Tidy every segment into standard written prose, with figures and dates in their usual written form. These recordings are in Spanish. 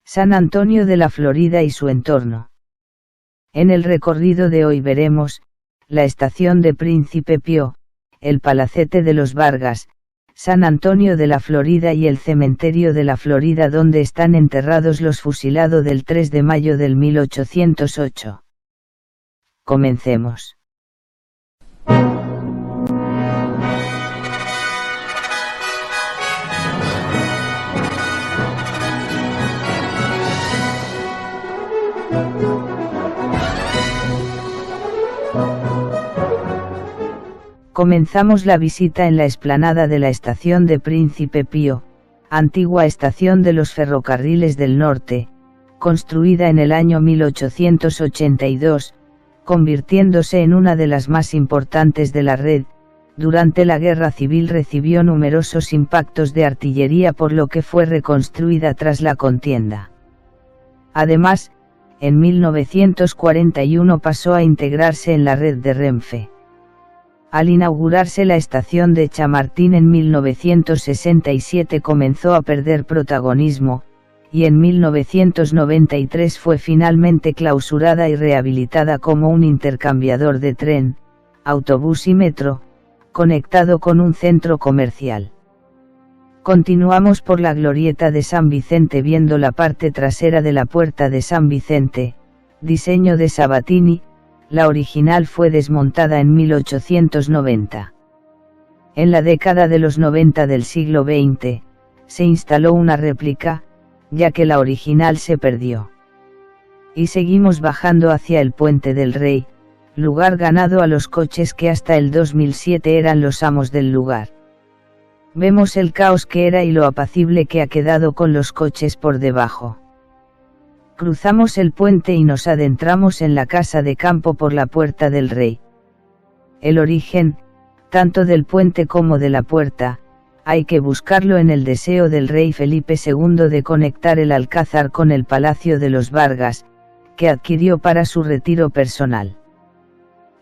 San Antonio de la Florida y su entorno. En el recorrido de hoy veremos, la estación de Príncipe Pío, el Palacete de los Vargas, San Antonio de la Florida y el Cementerio de la Florida donde están enterrados los fusilados del 3 de mayo del 1808. Comencemos. Comenzamos la visita en la explanada de la estación de Príncipe Pío, antigua estación de los ferrocarriles del norte, construida en el año 1882, convirtiéndose en una de las más importantes de la red. Durante la Guerra Civil recibió numerosos impactos de artillería por lo que fue reconstruida tras la contienda. Además, en 1941 pasó a integrarse en la red de Renfe. Al inaugurarse la estación de Chamartín en 1967 comenzó a perder protagonismo, y en 1993 fue finalmente clausurada y rehabilitada como un intercambiador de tren, autobús y metro, conectado con un centro comercial. Continuamos por la glorieta de San Vicente viendo la parte trasera de la Puerta de San Vicente, diseño de Sabatini. La original fue desmontada en 1890. En la década de los 90 del siglo XX, se instaló una réplica, ya que la original se perdió. Y seguimos bajando hacia el Puente del Rey, lugar ganado a los coches que hasta el 2007 eran los amos del lugar. Vemos el caos que era y lo apacible que ha quedado con los coches por debajo. Cruzamos el puente y nos adentramos en la Casa de Campo por la Puerta del Rey. El origen, tanto del puente como de la puerta, hay que buscarlo en el deseo del rey Felipe II de conectar el Alcázar con el Palacio de los Vargas, que adquirió para su retiro personal.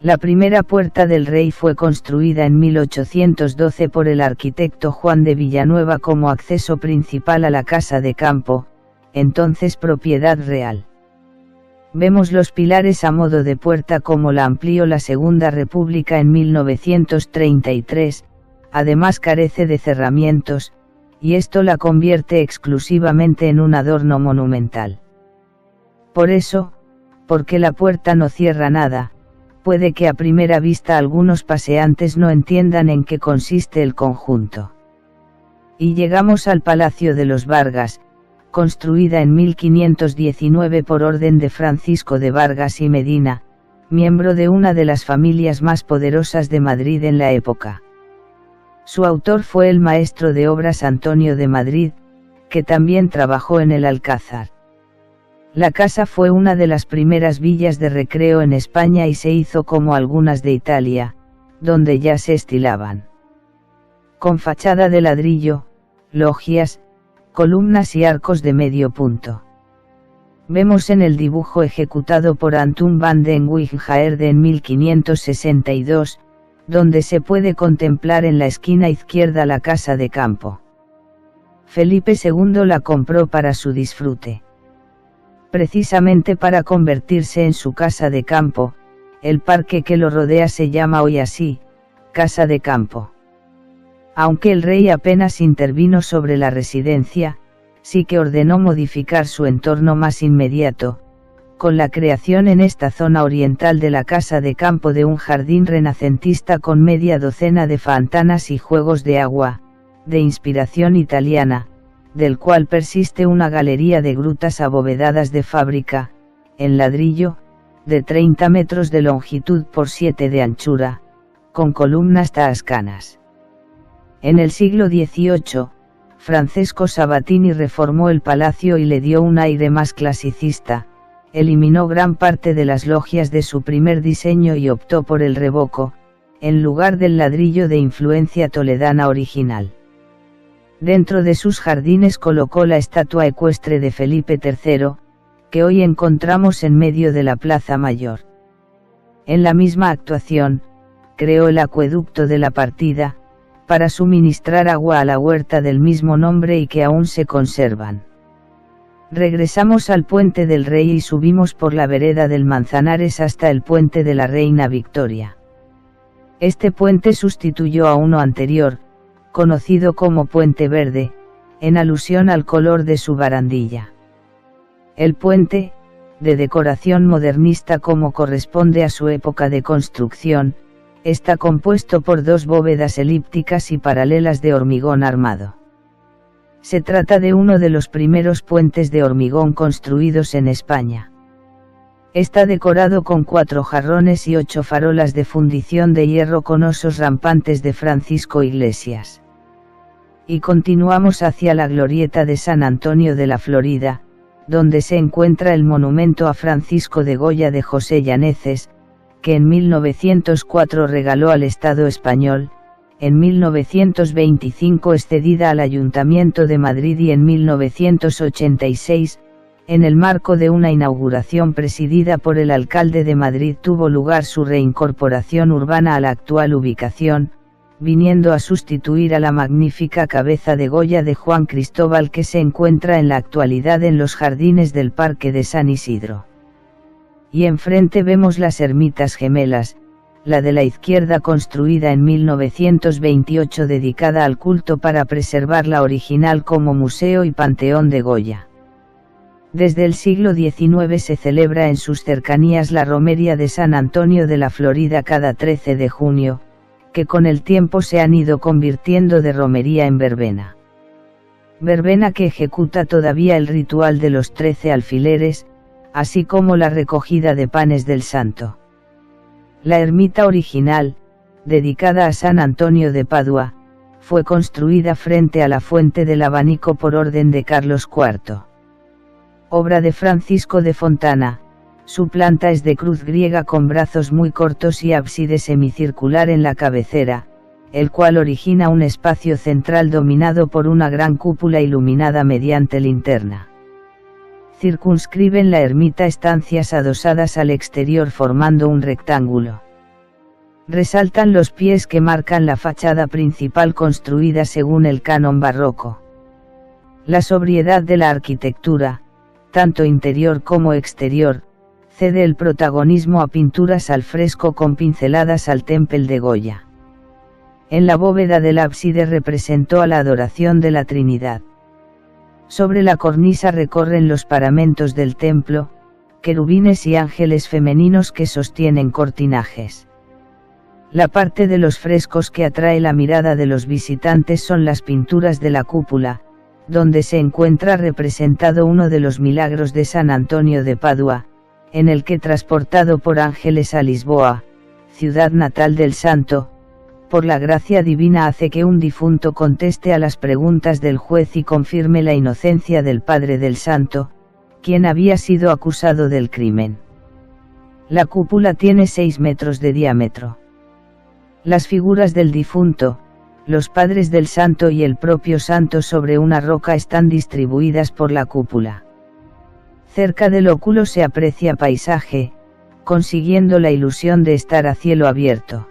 La primera Puerta del Rey fue construida en 1812 por el arquitecto Juan de Villanueva como acceso principal a la Casa de Campo, entonces propiedad real. Vemos los pilares a modo de puerta como la amplió la Segunda República en 1933, además carece de cerramientos, y esto la convierte exclusivamente en un adorno monumental. Por eso, porque la puerta no cierra nada, puede que a primera vista algunos paseantes no entiendan en qué consiste el conjunto. Y llegamos al Palacio de los Vargas, construida en 1519 por orden de Francisco de Vargas y Medina, miembro de una de las familias más poderosas de Madrid en la época. Su autor fue el maestro de obras Antonio de Madrid, que también trabajó en el Alcázar. La casa fue una de las primeras villas de recreo en España y se hizo como algunas de Italia, donde ya se estilaban. Con fachada de ladrillo, logias, columnas y arcos de medio punto. Vemos en el dibujo ejecutado por Antoine van den Wijngaarde en 1562, donde se puede contemplar en la esquina izquierda la Casa de Campo. Felipe II la compró para su disfrute. Precisamente para convertirse en su casa de campo, el parque que lo rodea se llama hoy así, Casa de Campo. Aunque el rey apenas intervino sobre la residencia, sí que ordenó modificar su entorno más inmediato, con la creación en esta zona oriental de la Casa de Campo de un jardín renacentista con media docena de fontanas y juegos de agua, de inspiración italiana, del cual persiste una galería de grutas abovedadas de fábrica, en ladrillo, de 30 metros de longitud por 7 de anchura, con columnas tascanas. En el siglo XVIII, Francesco Sabatini reformó el palacio y le dio un aire más clasicista, eliminó gran parte de las logias de su primer diseño y optó por el revoco, en lugar del ladrillo de influencia toledana original. Dentro de sus jardines colocó la estatua ecuestre de Felipe III, que hoy encontramos en medio de la Plaza Mayor. En la misma actuación, creó el acueducto de la Partida, para suministrar agua a la huerta del mismo nombre y que aún se conservan. Regresamos al Puente del Rey y subimos por la vereda del Manzanares hasta el Puente de la Reina Victoria. Este puente sustituyó a uno anterior, conocido como Puente Verde, en alusión al color de su barandilla. El puente, de decoración modernista como corresponde a su época de construcción, está compuesto por dos bóvedas elípticas y paralelas de hormigón armado. Se trata de uno de los primeros puentes de hormigón construidos en España. Está decorado con 4 jarrones y 8 farolas de fundición de hierro con osos rampantes de Francisco Iglesias. Y continuamos hacia la glorieta de San Antonio de la Florida, donde se encuentra el monumento a Francisco de Goya de José Llaneces, que en 1904 regaló al Estado español, en 1925 es cedida al Ayuntamiento de Madrid y en 1986, en el marco de una inauguración presidida por el alcalde de Madrid, tuvo lugar su reincorporación urbana a la actual ubicación, viniendo a sustituir a la magnífica cabeza de Goya de Juan Cristóbal que se encuentra en la actualidad en los jardines del Parque de San Isidro. Y enfrente vemos las ermitas gemelas, la de la izquierda construida en 1928 dedicada al culto para preservar la original como museo y panteón de Goya. Desde el siglo XIX se celebra en sus cercanías la romería de San Antonio de la Florida cada 13 de junio, que con el tiempo se han ido convirtiendo de romería en verbena. Verbena que ejecuta todavía el ritual de los 13 alfileres, así como la recogida de panes del santo. La ermita original, dedicada a San Antonio de Padua, fue construida frente a la Fuente del Abanico por orden de Carlos IV. Obra de Francisco de Fontana, su planta es de cruz griega con brazos muy cortos y ábside semicircular en la cabecera, el cual origina un espacio central dominado por una gran cúpula iluminada mediante linterna. Circunscriben la ermita estancias adosadas al exterior formando un rectángulo. Resaltan los pies que marcan la fachada principal construida según el canon barroco. La sobriedad de la arquitectura, tanto interior como exterior, cede el protagonismo a pinturas al fresco con pinceladas al temple de Goya. En la bóveda del ábside representó a la adoración de la Trinidad. Sobre la cornisa recorren los paramentos del templo, querubines y ángeles femeninos que sostienen cortinajes. La parte de los frescos que atrae la mirada de los visitantes son las pinturas de la cúpula, donde se encuentra representado uno de los milagros de San Antonio de Padua, en el que transportado por ángeles a Lisboa, ciudad natal del santo, por la gracia divina hace que un difunto conteste a las preguntas del juez y confirme la inocencia del padre del santo, quien había sido acusado del crimen. La cúpula tiene 6 metros de diámetro. Las figuras del difunto, los padres del santo y el propio santo sobre una roca están distribuidas por la cúpula. Cerca del óculo se aprecia paisaje, consiguiendo la ilusión de estar a cielo abierto.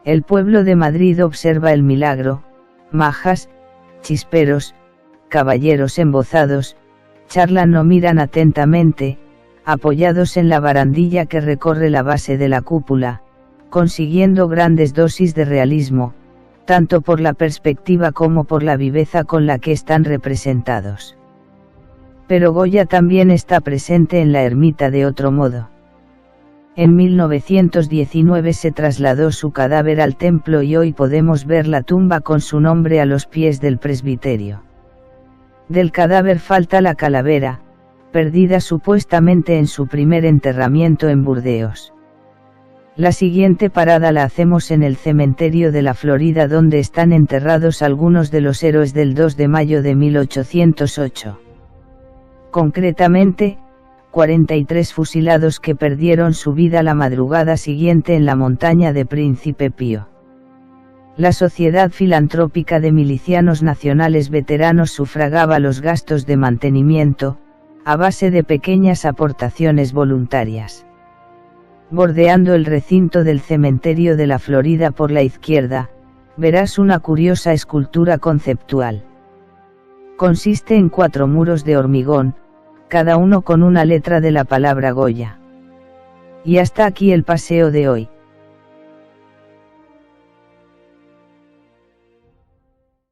El pueblo de Madrid observa el milagro, majas, chisperos, caballeros embozados, charlan o miran atentamente, apoyados en la barandilla que recorre la base de la cúpula, consiguiendo grandes dosis de realismo, tanto por la perspectiva como por la viveza con la que están representados. Pero Goya también está presente en la ermita de otro modo. En 1919 se trasladó su cadáver al templo y hoy podemos ver la tumba con su nombre a los pies del presbiterio. Del cadáver falta la calavera, perdida supuestamente en su primer enterramiento en Burdeos. La siguiente parada la hacemos en el cementerio de la Florida, donde están enterrados algunos de los héroes del 2 de mayo de 1808. Concretamente, 43 fusilados que perdieron su vida la madrugada siguiente en la montaña de Príncipe Pío. La Sociedad Filantrópica de Milicianos Nacionales Veteranos sufragaba los gastos de mantenimiento, a base de pequeñas aportaciones voluntarias. Bordeando el recinto del cementerio de la Florida por la izquierda, verás una curiosa escultura conceptual. Consiste en 4 muros de hormigón, cada uno con una letra de la palabra Goya. Y hasta aquí el paseo de hoy.